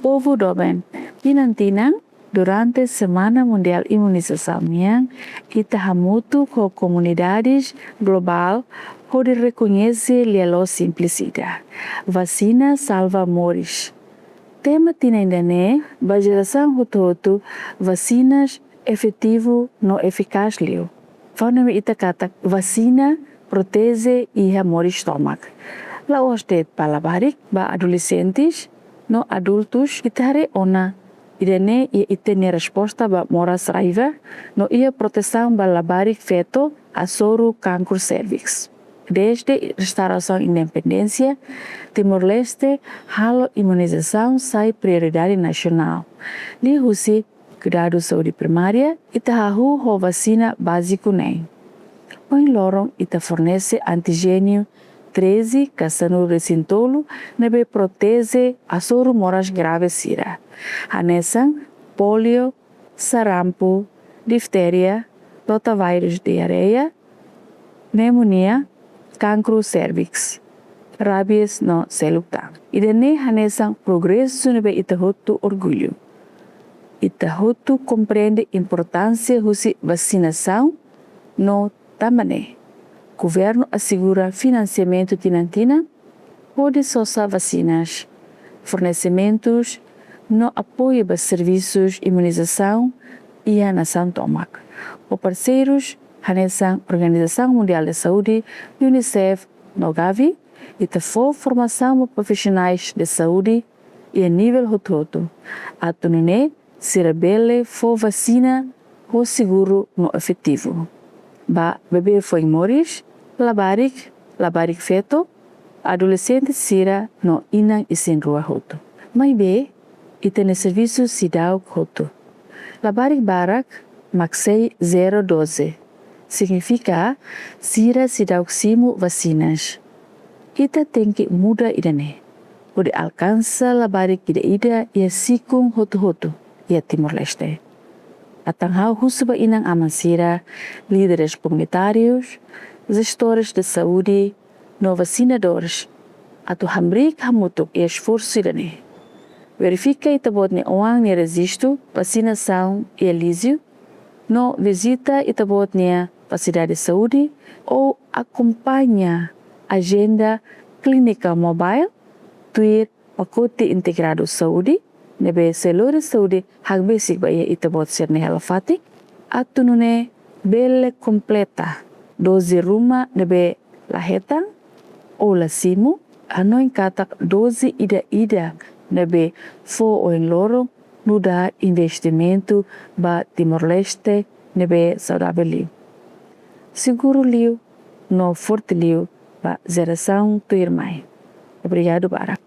povo doben. Pinantinang durante Semana Mundial Imunizasaun yang ita hamutu com comunidades global onde reconhece lielo simplicida. Vacina salva amores. Tema tinendane ba geração hutu vacinas efetivo no eficaz liu. Fanami ita kata vacina protege e amor estômago. La ostet palabarik ba adolescentes no adultos itare ona idane ia itene resposta ba moras raiva no ia proteção ba labarik feto a soro cancro cervix. Desde restauração independência, Timor-Leste, halo imunização sai prioridade nacional. Li husi cuidado saúde primária ita hahu ho vacina básico nem. Oin lorong ita fornece antigênio 13 kasanu resintolo nebe protege a soro moras graves sira. Hanesang polio, sarampo, difteria, rotavírus diarreia, pneumonia, cancro cervix, rabies no selukta. Idane hanesang progresso nebe ita hutu orgulho. Ita hutu compreende importância husi vacinação no tamane. Governo assegura financiamento tinantina pode sosa vacinas, fornecimentos no apoio para serviços imunização e a nação tomac. O parceiros hanesang Organização Mundial de Saúde, UNICEF, no Gavi, e for formação para profissionais de saúde e a nível hutu. A tunune se rebele for vacina ou seguro no efetivo. Ba bebê foi moris, labarik feto, adolescente sira no inang isin rua hutu. Mai be, itene serviço sidau hutu. Labarik barak, maxei 012. Significa sira sidau simu vacinas. Ita tem que muda idane. Pode alcança labarik ida ia sikung hutu ia Timor-Leste. Atanghau husuba inang amansira, líderes comunitários, gestores de saúde, no vacinadores, atu hamrik hamutuk e esforço idane. Verifica itabot ni oang ni resisto, vacinação e elísio, no visita itabot ni faculdade de saúde ou acompanha agenda clínica mobile, tuir pacote integrado saúde, nebe seluruh saúde hak basic ba ia itabot sirne halafatik, atu nune bele completa, doze rumah nebe lahetan ou lasimu, anoin katak doze ida nebe fo oin lorong nuda investimento ba Timor-Leste nebe saudável liu. Seguro liu, no forte liu ba geração tuir mai. Obrigado, Bara.